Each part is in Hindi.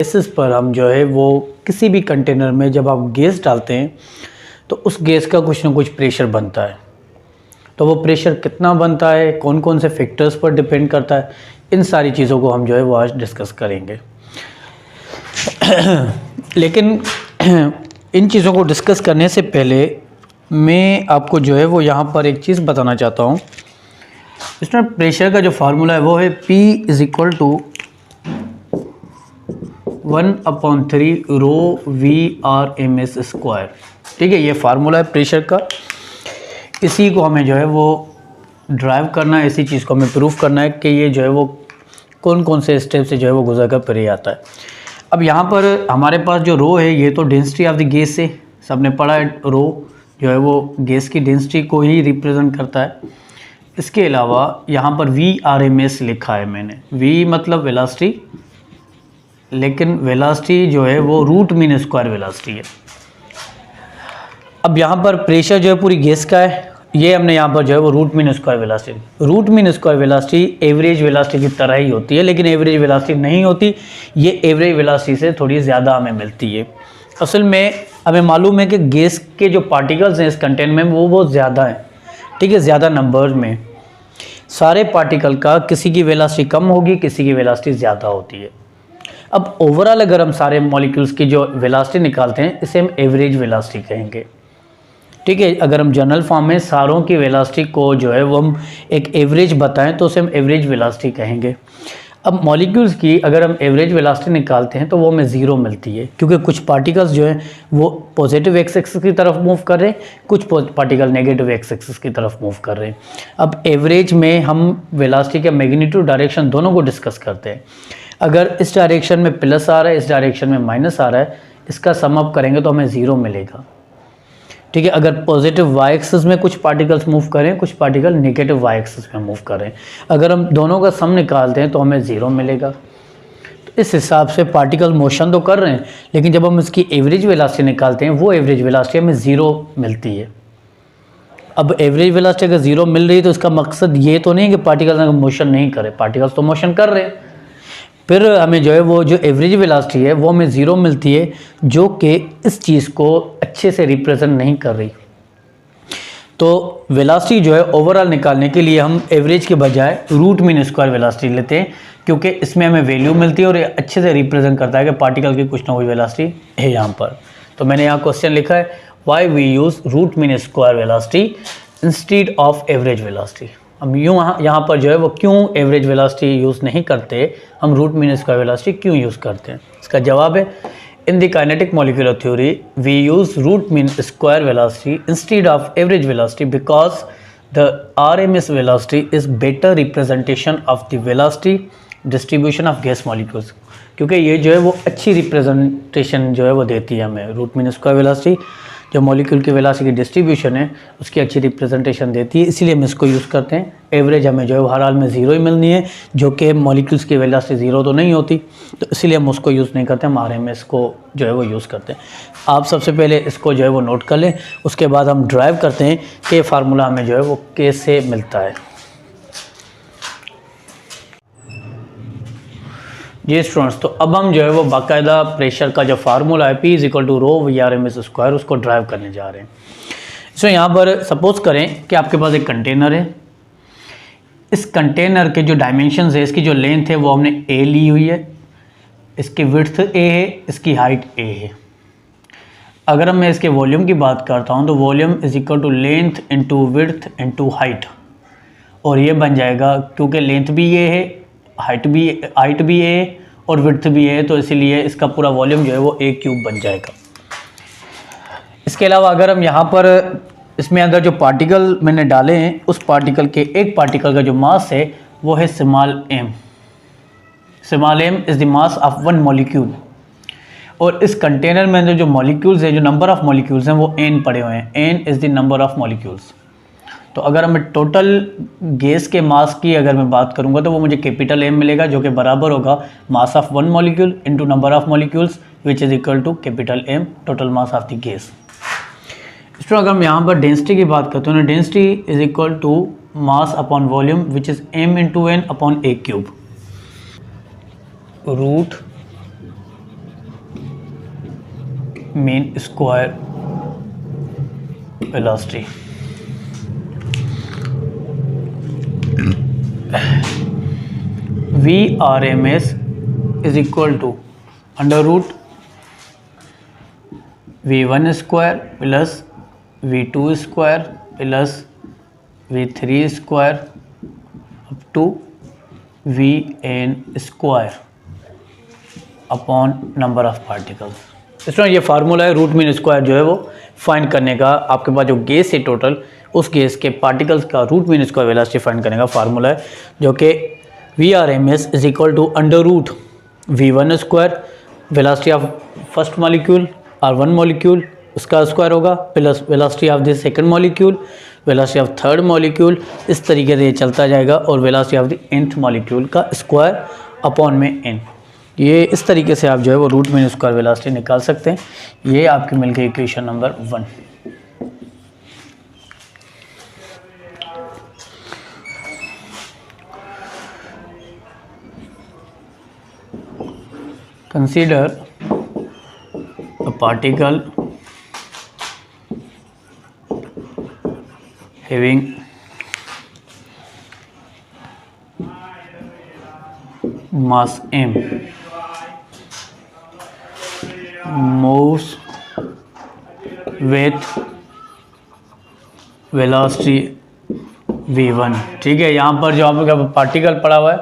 बेसिस पर हम जो है वो किसी भी कंटेनर में जब आप गैस डालते हैं तो उस गैस का कुछ ना कुछ प्रेशर बनता है। तो वो प्रेशर कितना बनता है, कौन कौन से फैक्टर्स पर डिपेंड करता है, इन सारी चीज़ों को हम जो है वो आज डिस्कस करेंगे। लेकिन इन चीज़ों को डिस्कस करने से पहले मैं आपको जो है वो यहाँ पर एक चीज़ बताना चाहता हूँ। इसमें प्रेशर का जो फार्मूला है वो है P = 1/3 रो V/RMS²। ठीक है, ये फार्मूला है प्रेशर का। इसी को हमें जो है वो ड्राइव करना है, इसी चीज़ को हमें प्रूव करना है कि ये जो है वो कौन कौन से स्टेप से जो है वो गुजर कर फिर आता है। अब यहाँ पर हमारे पास जो रो है ये तो डेंसिटी ऑफ द गैस है, सबने पढ़ा है। रो जो है वो गैस की डेंसिटी को ही रिप्रेजेंट करता है। इसके अलावा यहाँ पर V/RMS लिखा है मैंने। V मतलब वेलोसिटी, लेकिन वेलोसिटी जो है वो √m² वेलोसिटी है। अब यहाँ पर प्रेशर जो है पूरी गैस का है, ये हमने यहाँ पर जो है वो √m² velocity. √m² velocity average velocity की तरह ही होती है, लेकिन एवरेज वेलोसिटी नहीं होती, ये एवरेज वेलोसिटी से थोड़ी ज़्यादा हमें मिलती है। असल में हमें मालूम है कि गैस के जो पार्टिकल्स हैं इस कंटेनर में वो बहुत ज़्यादा हैं। ठीक है, ज़्यादा नंबर में सारे पार्टिकल का किसी की वेलोसिटी कम होगी, किसी की वेलोसिटी ज़्यादा होती है। अब ओवरऑल अगर हम सारे मॉलिक्यूल्स की जो वेलोसिटी निकालते हैं इसे हम एवरेज वेलोसिटी कहेंगे। ठीक है, अगर हम जनरल फॉर्म में सारों की वेलोसिटी को जो है वो हम एक एवरेज बताएं तो उसे हम एवरेज वेलोसिटी कहेंगे। अब मॉलिक्यूल्स की अगर हम एवरेज वेलोसिटी निकालते हैं तो वो हमें ज़ीरो मिलती है, क्योंकि कुछ पार्टिकल्स जो हैं वो पॉजिटिव एक्स एक्सिस की तरफ मूव कर रहे हैं, कुछ पार्टिकल नेगेटिव एक्स एक्सिस की तरफ मूव कर रहे हैं। अब एवरेज में हम वेलोसिटी के मैग्नीट्यूड डायरेक्शन दोनों को डिस्कस करते हैं। अगर इस डायरेक्शन में प्लस आ रहा है, इस डायरेक्शन में माइनस आ रहा है, इसका सम अप करेंगे तो हमें ज़ीरो मिलेगा। ठीक है, अगर पॉजिटिव वाई एक्सिस में कुछ पार्टिकल्स मूव करें, कुछ पार्टिकल नेगेटिव वाई एक्सिस में मूव करें, अगर हम दोनों का सम निकालते हैं तो हमें ज़ीरो मिलेगा। तो इस हिसाब से पार्टिकल मोशन तो कर रहे हैं, लेकिन जब हम इसकी एवरेज वेलोसिटी निकालते हैं वो एवरेज वेलोसिटी हमें ज़ीरो मिलती है। अब एवरेज वेलोसिटी अगर ज़ीरो मिल रही है तो इसका मकसद ये तो नहीं है कि पार्टिकल्स मोशन नहीं करे, पार्टिकल्स तो मोशन कर रहे हैं। फिर हमें जो है वो जो एवरेज वेलोसिटी है वो हमें ज़ीरो मिलती है, जो कि इस चीज़ को अच्छे से रिप्रेजेंट नहीं कर रही। तो वेलोसिटी जो है ओवरऑल निकालने के लिए हम एवरेज के बजाय √m² वेलोसिटी लेते हैं, क्योंकि इसमें हमें वैल्यू मिलती है और ये अच्छे से रिप्रेजेंट करता है कि पार्टिकल की कुछ ना कुछ वेलोसिटी है यहाँ पर। तो मैंने यहाँ क्वेश्चन लिखा है, why we use √m² velocity instead of average velocity. हम यहाँ पर जो है वो क्यों एवरेज वेलोसिटी यूज़ नहीं करते, हम √m² वेलोसिटी क्यों यूज़ करते हैं? इसका जवाब है, in the kinetic molecular theory we use √m² velocity instead of average velocity because the RMS velocity is better representation of the velocity distribution of gas molecules. क्योंकि ये जो है वो अच्छी रिप्रेजेंटेशन जो है वो देती है हमें। √m² वेलोसिटी जो मॉलिक्यूल की वेलोसिटी की डिस्ट्रीब्यूशन है उसकी अच्छी रिप्रेजेंटेशन देती है, इसीलिए हम इसको यूज़ करते हैं। एवरेज हमें जो है वो हर हाल में ज़ीरो ही मिलनी है, जो कि मॉलिक्यूल्स की वेलोसिटी ज़ीरो तो नहीं होती, तो इसीलिए हम उसको यूज़ नहीं करते, हम RMS को जो है वो यूज़ करते हैं। आप सबसे पहले इसको जो है वो नोट कर लें, उसके बाद हम ड्राइव करते हैं कि ये फार्मूला हमें जो है वो कैसे मिलता है। जी स्टूडेंट्स, तो अब हम जो है वो बाकायदा प्रेशर का जो फार्मूला है P = √v/RMS², उसको ड्राइव करने जा रहे हैं। इसमें यहाँ पर सपोज करें कि आपके पास एक कंटेनर है। इस कंटेनर के जो डायमेंशंस है, इसकी जो लेंथ है वो हमने A ली हुई है, इसकी विड्थ A है, इसकी हाइट A है। अगर मैं इसके वॉल्यूम की बात करता हूँ तो volume = length into width into height, और ये बन जाएगा, क्योंकि लेंथ भी ये है, हाइट भी है और विड्थ भी है, तो इसीलिए इसका पूरा वॉल्यूम जो है वो A³ बन जाएगा। इसके अलावा अगर हम यहाँ पर इसमें अगर जो पार्टिकल मैंने डाले हैं उस पार्टिकल के एक पार्टिकल का जो मास है वो है small m। Small m is the mass of one molecule, और इस कंटेनर में जो मॉलिक्यूल्स हैं, जो नंबर ऑफ मॉलिक्यूल्स हैं वो n पड़े हुए हैं। n is the number of molecules. तो अगर हमें टोटल गैस के मास की अगर मैं बात करूंगा तो वो मुझे कैपिटल M मिलेगा, जो कि बराबर होगा mass of one molecule into number of molecules which is equal to capital M total mass of the gas. इसमें अगर हम यहाँ पर डेंसिटी की बात करते हैं ना, density is equal to mass upon volume which is m × n upon A³ root mean square velocity. VRMS is equal to under root V1 square plus V2 square plus V3 square up to Vn square upon number of particles. इसमें ये फार्मूला है रूट मीन स्क्वायर जो है वो फाइंड करने का। आपके पास जो गैस है टोटल, उस गैस के पार्टिकल्स का root mean square velocity find करने का फार्मूला है, जो कि VRMS is equal to under root V1 square velocity of first molecule और वन मॉलिक्यूल उसका स्क्वायर होगा, plus velocity of the second molecule, velocity of third molecule, इस तरीके से ये चलता जाएगा, और velocity of the nth molecule का स्क्वायर अपॉन में n। ये इस तरीके से आप जो है वो रूट मीन स्क्वायर वेलोसिटी निकाल सकते हैं। ये आपकी मिल गई equation number 1। Consider a particle having mass m moves with velocity v1। ठीक है, यहाँ पर जो आपका पार्टिकल पड़ा हुआ है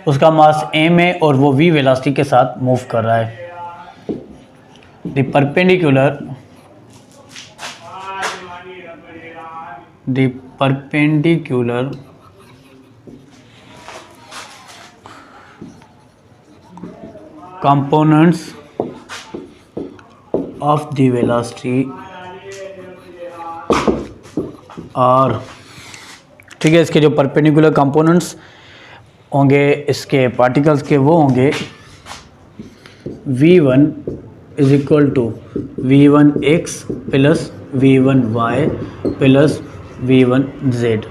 उसका मास m है और वो v वेलोसिटी के साथ मूव कर रहा है। The perpendicular components of the velocity और ठीक है, इसके जो परपेंडिकुलर कंपोनेंट्स होंगे इसके पार्टिकल्स के, वो होंगे V1 is equal to V1x plus V1y plus V1z।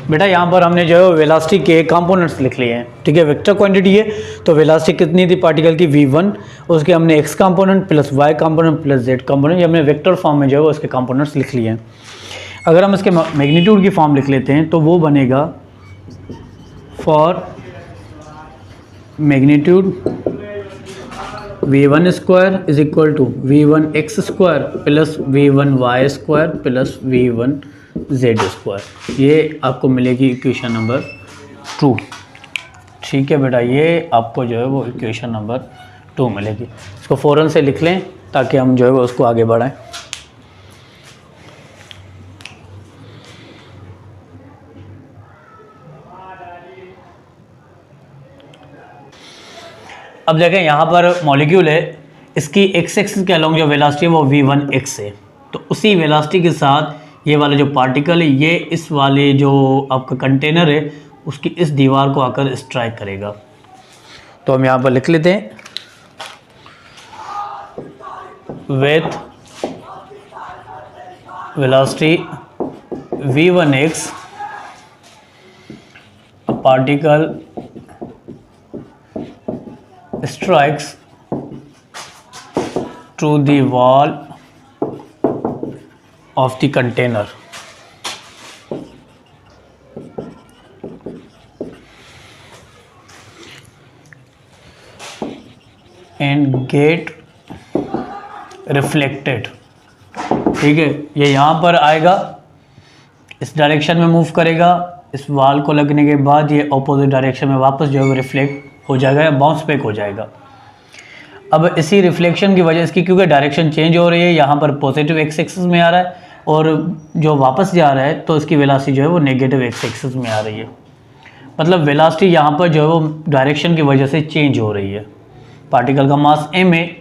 बेटा यहाँ पर हमने जो है वेलोसिटी के कंपोनेंट्स लिख लिए हैं। ठीक है, वेक्टर क्वांटिटी है तो वेलोसिटी कितनी थी पार्टिकल की V1, उसके हमने x component plus y component plus z component, ये हमने वेक्टर फॉर्म में जो है उसके कंपोनेंट्स लिख लिए हैं। अगर हम इसके मैग्नीट्यूड की फॉर्म लिख लेते हैं तो वो बनेगा for magnitude V1 square is equal to V1x square plus V1y square plus V1z square. ये आपको मिलेगी इक्वेशन नंबर 2। ठीक है बेटा, ये आपको जो है वो इक्वेशन नंबर 2 मिलेगी। इसको फ़ौरन से लिख लें ताकि हम जो है वो उसको आगे बढ़ाएं। अब देखें यहाँ पर मॉलिक्यूल है, इसकी x एक्सिस के अलॉन्ग जो वेलोसिटी है वो V1x है, तो उसी वेलोसिटी के साथ ये वाला जो पार्टिकल है ये इस वाले जो आपका कंटेनर है उसकी इस दीवार को आकर स्ट्राइक करेगा। तो हम यहाँ पर लिख लेते हैं with velocity V1x particle strikes to the wall of the container and get reflected। ठीक है, ये यहाँ पर आएगा, इस डायरेक्शन में मूव करेगा, इस वॉल को लगने के बाद ये ऑपोजिट डायरेक्शन में वापस जो है वो रिफ्लेक्ट हो जाएगा या बाउंस बैक हो जाएगा। अब इसी रिफ्लेक्शन की वजह से क्योंकि डायरेक्शन चेंज हो रही है, यहाँ पर पॉजिटिव एक्स एक्सिस में आ रहा है और जो वापस जा रहा है तो इसकी वेलोसिटी जो है वो नेगेटिव एक्स एक्सिस में आ रही है। मतलब वेलोसिटी यहाँ पर जो है वो डायरेक्शन की वजह से चेंज हो रही है। पार्टिकल का मास m है,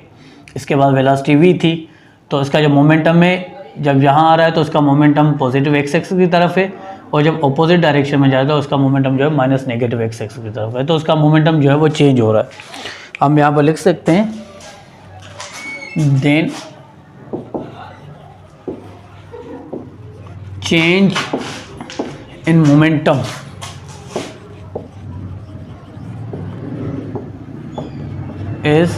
इसके बाद वेलोसिटी v थी, तो इसका जो मोमेंटम है जब यहाँ आ रहा है तो उसका मोमेंटम पॉजिटिव एक्स एक्सिस की तरफ है, और जब अपोजिट डायरेक्शन में जाएगा तो उसका मोमेंटम जो है माइनस नेगेटिव एक्स एक्सिस की तरफ है, तो उसका मोमेंटम जो है वो चेंज हो रहा है। हम यहाँ पर लिख सकते हैं then change in momentum is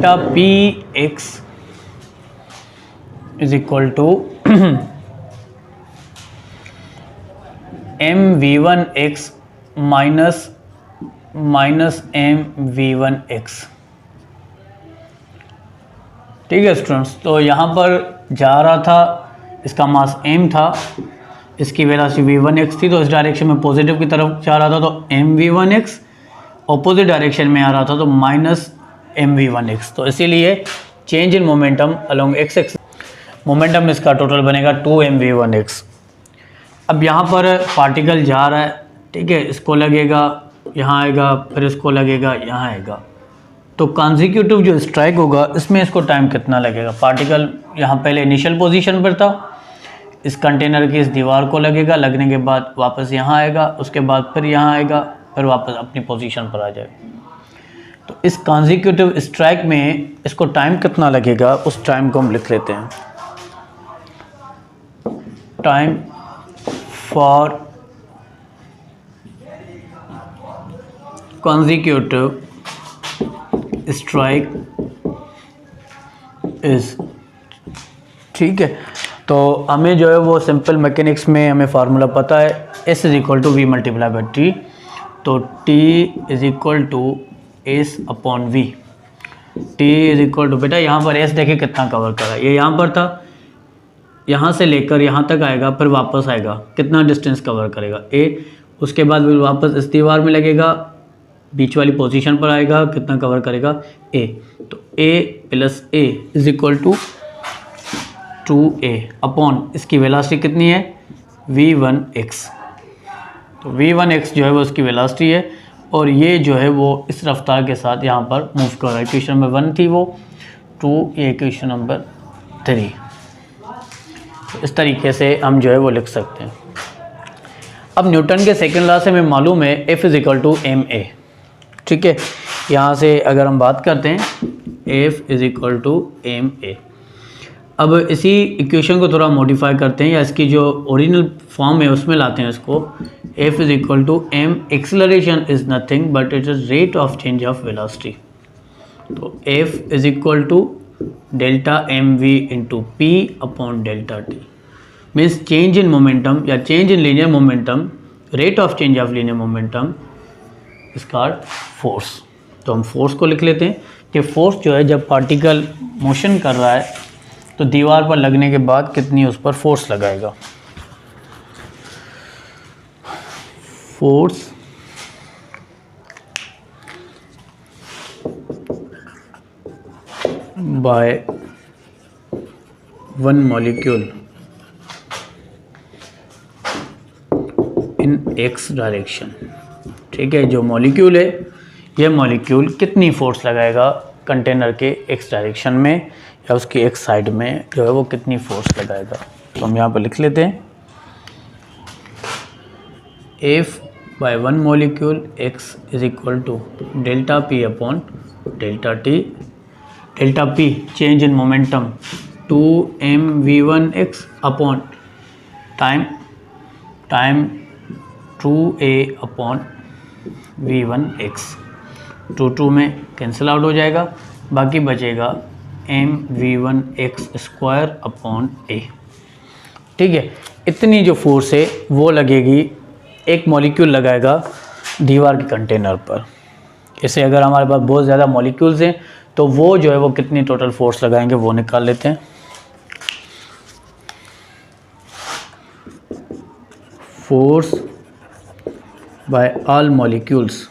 delta P X is equal to M V one X minus M V one X. ठीक है स्टूडेंट्स, तो यहाँ पर जा रहा था, इसका मास m था, इसकी वेलोसिटी v1x थी, तो इस डायरेक्शन में पॉजिटिव की तरफ जा रहा था तो mv1x, ऑपोजिट डायरेक्शन में आ रहा था तो माइनस mv1x। तो इसीलिए change in momentum along x axis, momentum इसका टोटल बनेगा 2mv1x। अब यहाँ पर पार्टिकल जा रहा है, ठीक है, इसको लगेगा यहाँ आएगा, फिर इसको लगेगा यहाँ आएगा, तो कॉन्जिक्यूटिव जो स्ट्राइक होगा इसमें इसको टाइम कितना लगेगा। पार्टिकल यहाँ पहले इनिशियल पोजीशन पर था, इस कंटेनर की इस दीवार को लगेगा, लगने के बाद वापस यहाँ आएगा, उसके बाद फिर यहाँ आएगा, फिर वापस अपनी पोजीशन पर आ जाएगा। तो इस कॉन्जिक्यूटिव स्ट्राइक में इसको टाइम कितना लगेगा, उस टाइम को हम लिख लेते हैं, time for consecutive strike is. ठीक है, तो हमें जो है वो सिंपल मैकेनिक्स में हमें फार्मूला पता है, S is equal to V multiply by T, तो T is equal to S upon V. T is equal to, बेटा यहाँ पर S देखिए कितना कवर करा, ये यहाँ पर था, यहाँ से लेकर यहाँ तक आएगा, फिर वापस आएगा, कितना डिस्टेंस कवर करेगा A, उसके बाद फिर वापस इस दीवार में लगेगा, बीच वाली पोजीशन पर आएगा, कितना कवर करेगा A, तो A plus A is equal to 2A upon इसकी वेलोसिटी कितनी है v1x, तो v1x जो है वो इसकी वेलोसिटी है, और ये जो है वो इस रफ्तार के साथ यहाँ पर मूव कर रहा है। इक्वेशन नंबर 1 थी वो 2, ये इक्वेशन नंबर 3। तो इस तरीके से हम जो है वो लिख सकते हैं। अब न्यूटन के सेकेंड लॉ से हमें मालूम है F is equal to M A. ठीक है, यहाँ से अगर हम बात करते हैं F is equal to M A. अब इसी इक्वेशन को थोड़ा मॉडिफाई करते हैं, या इसकी जो ओरिजिनल फॉर्म है उसमें लाते हैं इसको। F is equal to M, acceleration is nothing but it is rate of change of velocity, तो F is equal to delta M V into P upon delta T, means change in momentum या change in linear momentum, rate of change of linear momentum is called force. तो हम फोर्स को लिख लेते हैं कि फोर्स जो है जब पार्टिकल मोशन कर रहा है तो दीवार पर लगने के बाद कितनी उस पर फोर्स लगाएगा। Force by one molecule in X direction. ठीक है, जो मॉलिक्यूल है यह मॉलिक्यूल कितनी फोर्स लगाएगा कंटेनर के एक्स डायरेक्शन में या उसकी एक साइड में जो है वो कितनी फोर्स लगाएगा। तो हम यहाँ पर लिख लेते हैं F by one molecule x is equal to delta P upon delta T. Delta P change in momentum 2mv1x upon time 2a upon v1x। 2 में कैंसिल आउट हो जाएगा, बाकी बचेगा mv1x स्क्वायर अपॉन a। ठीक है, इतनी जो फोर्स है वो लगेगी, एक मॉलिक्यूल लगाएगा दीवार के कंटेनर पर। इसे अगर हमारे पास बहुत ज़्यादा मॉलिक्यूल्स हैं तो वो जो है वो कितनी टोटल फोर्स लगाएंगे वो निकाल लेते हैं। Force by all molecules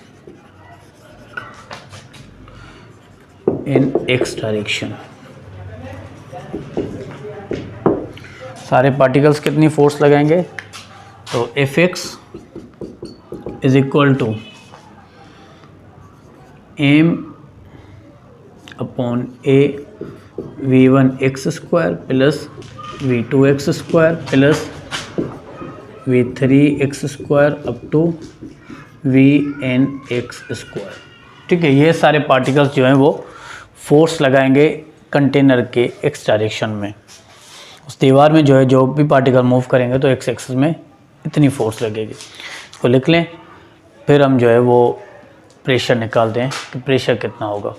in X direction, सारे पार्टिकल्स कितनी फोर्स लगाएंगे, तो Fx is equal to m upon a v1x square plus v2x square plus v3x square up to vnx square. ठीक है, ये सारे पार्टिकल्स जो हैं वो फोर्स लगाएंगे कंटेनर के एक्स डायरेक्शन में। उस दीवार में जो है जो भी पार्टिकल मूव करेंगे तो एक्स एक्सिस में इतनी फोर्स लगेगी। इसको लिख लें, फिर हम जो है वो प्रेशर निकालते हैं कि प्रेशर कितना होगा।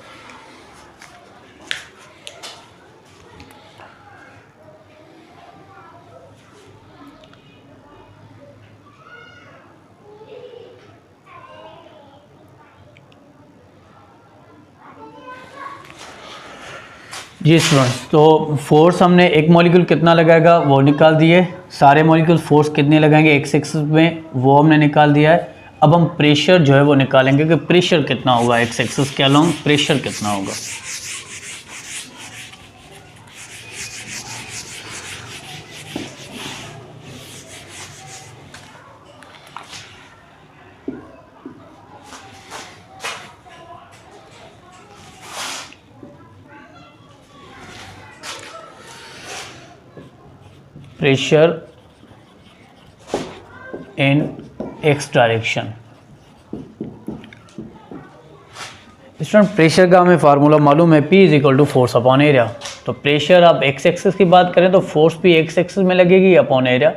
जी स्टूडेंट्स, तो फोर्स हमने एक मॉलिक्यूल कितना लगाएगा वो निकाल दिए, सारे मॉलिक्यूल फोर्स कितने लगाएंगे एक्स एक्सिस में वो हमने निकाल दिया है। अब हम प्रेशर जो है वो निकालेंगे कि प्रेशर कितना होगा, एक्स एक्सिस के अलोंग प्रेशर कितना होगा। Pressure in X direction. Student pressure का हमें फार्मूला मालूम है, P is equal to force upon area. तो प्रेशर आप एक्स एक्सिस की बात करें तो फोर्स भी एक्स एक्सिस में लगेगी upon area.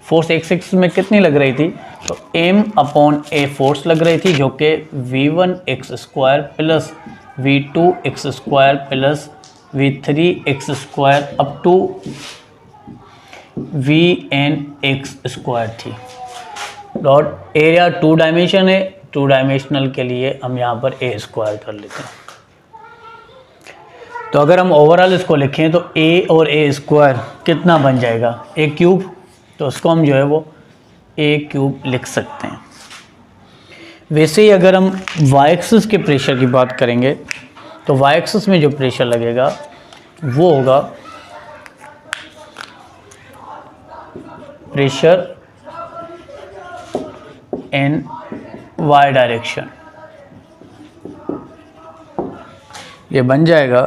Force x axis में कितनी लग रही थी, तो m अपॉन ए फोर्स लग रही थी जो कि v1 X square plus v2 X square plus v3 X square up to vn X square थी। डॉट एरिया टू डायमेंशन है, टू डायमेंशनल के लिए हम यहाँ पर ए स्क्वायर कर लेते हैं। तो अगर हम ओवरऑल इसको लिखें तो ए और ए स्क्वायर कितना बन जाएगा, ए क्यूब। तो उसको हम जो है वो ए क्यूब लिख सकते हैं। वैसे ही अगर हम वाई एक्सिस के प्रेशर की बात करेंगे तो वाई एक्सिस में जो प्रेशर लगेगा वो होगा प्रेशर इन वाई डायरेक्शन। ये बन जाएगा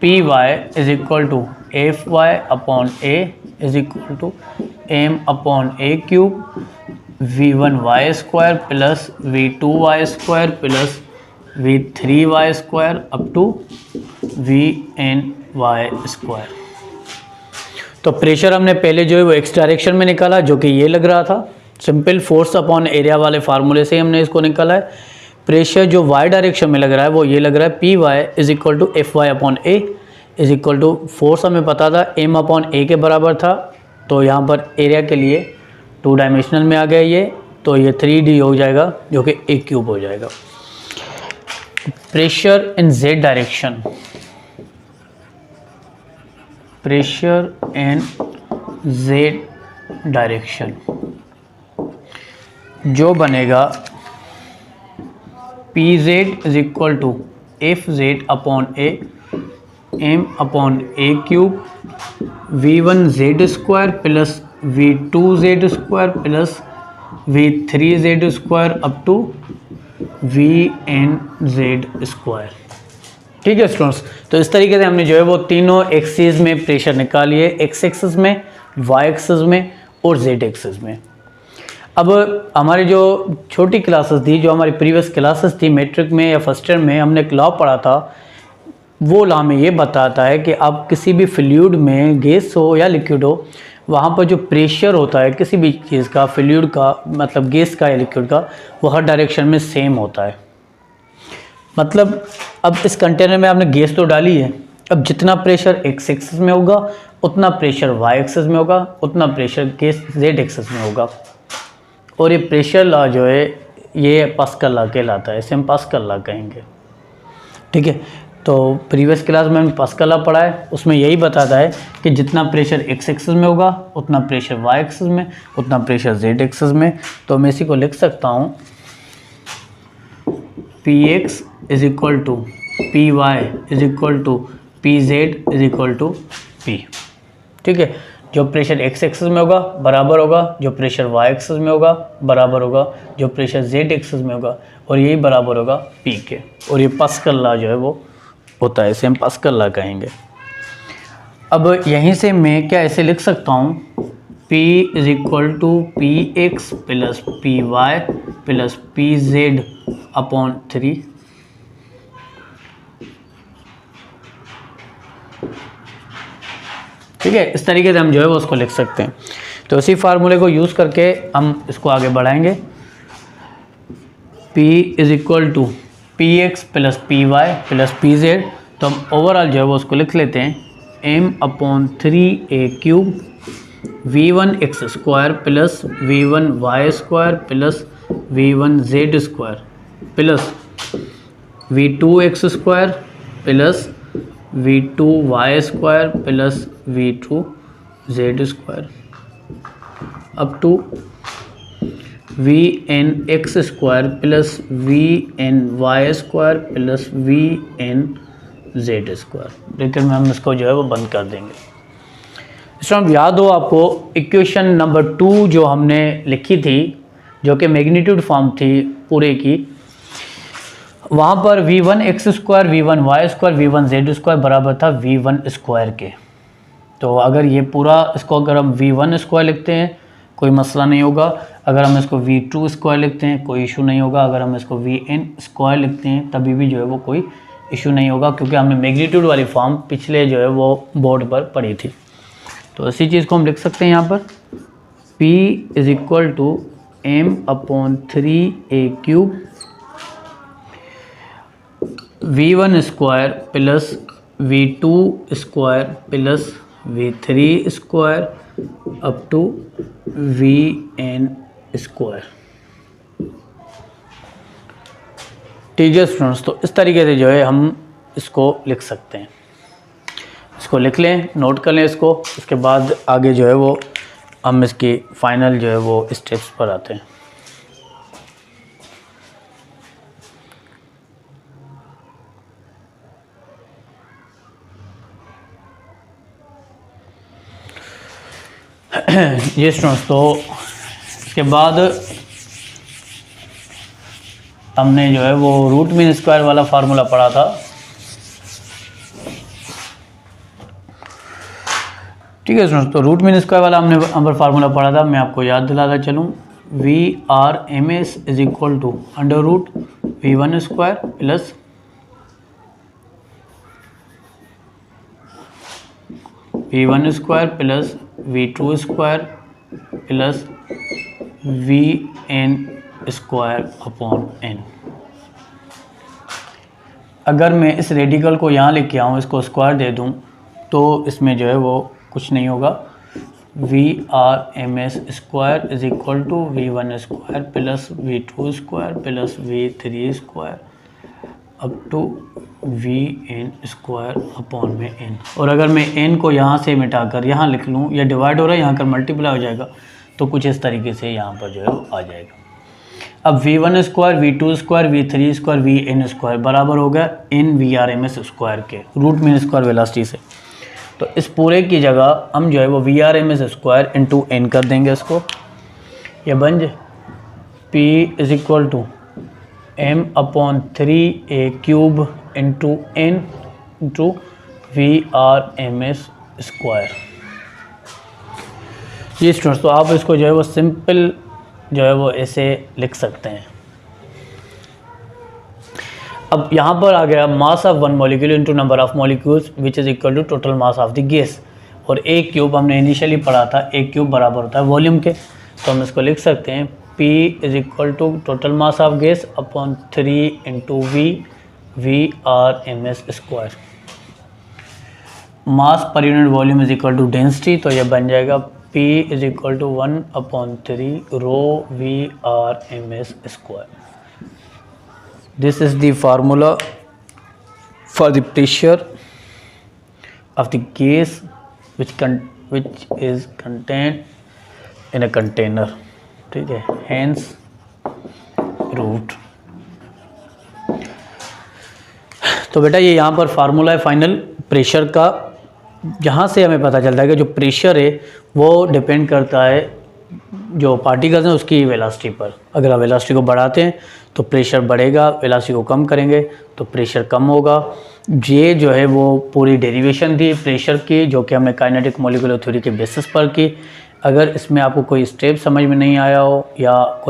P Y is equal to F Y upon A is equal to M upon A cube V one Y square plus V two Y square plus V three Y square up to V N Y square. तो प्रेशर हमने पहले जो है वो एक्स डायरेक्शन में निकाला जो कि ये लग रहा था, सिंपल फोर्स अपॉन एरिया वाले फार्मूले से हमने इसको निकाला है। प्रेशर जो वाई डायरेक्शन में लग रहा है वो ये लग रहा है P Y is equal to F Y upon A is equal to force हमें पता था एम अपॉन ए के बराबर था, तो यहाँ पर एरिया के लिए टू डायमेंशनल में आ गया ये, तो ये 3D हो जाएगा जो कि ए क्यूब हो जाएगा। Pressure in Z direction, pressure in Z direction जो बनेगा P Z is equal to F Z upon A M upon A cube V one Z square plus V two Z square plus V three Z square up to V N Z square. ठीक है स्टूडेंट्स, तो इस तरीके से हमने जो है वो तीनों एक्सिस में प्रेशर निकाली है, एक्स एक्सिस में, वाई एक्सिस में और जेड एक्सिस में। अब हमारी जो छोटी क्लासेस थी, जो हमारी प्रीवियस क्लासेस थी मैट्रिक में या फर्स्ट ईयर में, हमने एक लॉ पढ़ा था। वो लॉ में ये बताता है कि आप किसी भी फ्लूइड में, गैस हो या लिक्विड हो, वहाँ पर जो प्रेशर होता है किसी भी चीज़ का, फ्लूइड का मतलब गैस का या लिक्विड का, वो हर डायरेक्शन में सेम होता है। मतलब अब इस कंटेनर में आपने गैस तो डाली है, अब जितना प्रेशर एक्स एक्सिस में होगा उतना प्रेशर वाई एक्सिस में होगा, उतना प्रेशर गैस जेड एक्सिस में होगा। और ये प्रेशर लॉ जो है ये पास्कल लॉ कहलाता है, इसे हम पास्कल लॉ कहेंगे। ठीक है, तो प्रीवियस क्लास में हमने पास्कल लॉ पढ़ा है, उसमें यही बताता है कि जितना प्रेशर एक्स एक्सिस में होगा उतना प्रेशर वाई एक्सिस में, उतना प्रेशर जेड एक्सिस में। तो मैं इसी को लिख सकता हूँ P X is equal to P Y is equal to P Z is equal to P. ठीक है, जो प्रेशर एक्स एक्सिस में होगा बराबर होगा जो प्रेशर वाई एक्सिस में होगा, बराबर होगा जो प्रेशर जेड एक्सिस में होगा, और यही बराबर होगा पी के। और ये पास्कल लॉ जो है वो होता है, इसे हम पास्कल लॉ कहेंगे। अब यहीं से मैं क्या ऐसे लिख सकता हूँ, P is equal to P X plus P Y plus P Z upon 3। ठीक है, इस तरीके से हम जो है वो उसको लिख सकते हैं। तो इसी फार्मूले को यूज़ करके हम इसको आगे बढ़ाएंगे। P is equal to P X plus P Y plus P Z, तो हम ओवरऑल जो है वो उसको लिख लेते हैं m upon 3a cube V one X square plus V one Y square plus V one Z square plus V two X square plus v2y² plus v2z² up to vnx² plus vny² plus vnz²। लेकिन हम इसको जो है वो बंद कर देंगे। इसमें हम याद हो आपको इक्वेशन नंबर 2 जो हमने लिखी थी, जो कि मैग्नीट्यूड फॉर्म थी पूरे की, वहाँ पर v1x² v1y² v1z² बराबर था v1² के। तो अगर ये पूरा इसको अगर हम v1² लिखते हैं कोई मसला नहीं होगा, अगर हम इसको v2² लिखते हैं कोई इशू नहीं होगा, अगर हम इसको vn² लिखते हैं तभी भी जो है वो कोई इशू नहीं होगा, क्योंकि हमने मैग्नीट्यूड वाली फॉर्म पिछले जो है वो बोर्ड पर पढ़ी थी। तो इसी चीज़ को हम लिख सकते हैं यहाँ पर p = m/3a³ v1² plus v2² plus v3² up to vn²। ठीक है स्टूडेंट्स, तो इस तरीके से जो है हम इसको लिख सकते हैं। इसको लिख लें, नोट कर लें इसको, उसके बाद आगे जो है वो हम इसकी फाइनल जो है वो स्टेप्स पर आते हैं। ये स्टूडेंट्स, तो इसके बाद हमने जो है वो रूट मीन स्क्वायर वाला फार्मूला पढ़ा था। ठीक है स्टूडेंट्स, तो रूट मीन स्क्वायर वाला हमने अंदर फार्मूला पढ़ा था, मैं आपको याद दिलाता चलूँ। VRMS = √v1² plus v1² plus v2² plus vn²/n। अगर मैं इस रेडिकल को यहाँ लेके आऊँ, इसको स्क्वायर दे दूँ, तो इसमें जो है वो कुछ नहीं होगा। VRMS² = v1² plus v2² plus v3² up to vn²/n। और अगर मैं n को यहाँ से मिटाकर यहाँ लिख लूँ, या डिवाइड हो रहा है यहाँ कर मल्टीप्लाई हो जाएगा, तो कुछ इस तरीके से यहाँ पर जो है वो आ जाएगा। अब v1² v2² v3² vn² बराबर हो गया n VRMS² के रूट मीन स्क्वायर वेलोसिटी से। तो इस पूरे की जगह हम जो है वो VRMS² इंटू n कर देंगे इसको। ये बन जाए p = m/3a³ into n into VRMS²। ये स्टूडेंट्स, तो आप इसको जो है वो सिंपल जो है वो ऐसे लिख सकते हैं। अब यहाँ पर आ गया mass of one molecule into number of molecules which is equal to total mass of the gas. और a³ हमने इनिशियली पढ़ा था, a³ बराबर होता है वॉल्यूम के, तो हम इसको लिख सकते हैं p = total mass of gas upon 3 into VRMS²। Mass पर unit volume is equal to density, तो यह बन जाएगा p = 1/3 rho VRMS²। This is the formula for the pressure of the gas which is contained in a container। ठीक है, hence रूट। तो बेटा ये यहाँ पर फार्मूला है फाइनल प्रेशर का, जहाँ से हमें पता चलता है कि जो प्रेशर है वो डिपेंड करता है जो पार्टिकल्स हैं उसकी वेलोसिटी पर। अगर आप वेलोसिटी को बढ़ाते हैं तो प्रेशर बढ़ेगा, वेलोसिटी को कम करेंगे तो प्रेशर कम होगा। ये जो है वो पूरी डेरिवेशन थी प्रेशर की, जो कि हमने काइनेटिक मॉलिक्यूलर थ्योरी के बेसिस पर की। अगर इसमें आपको कोई स्टेप समझ में नहीं आया हो या कोई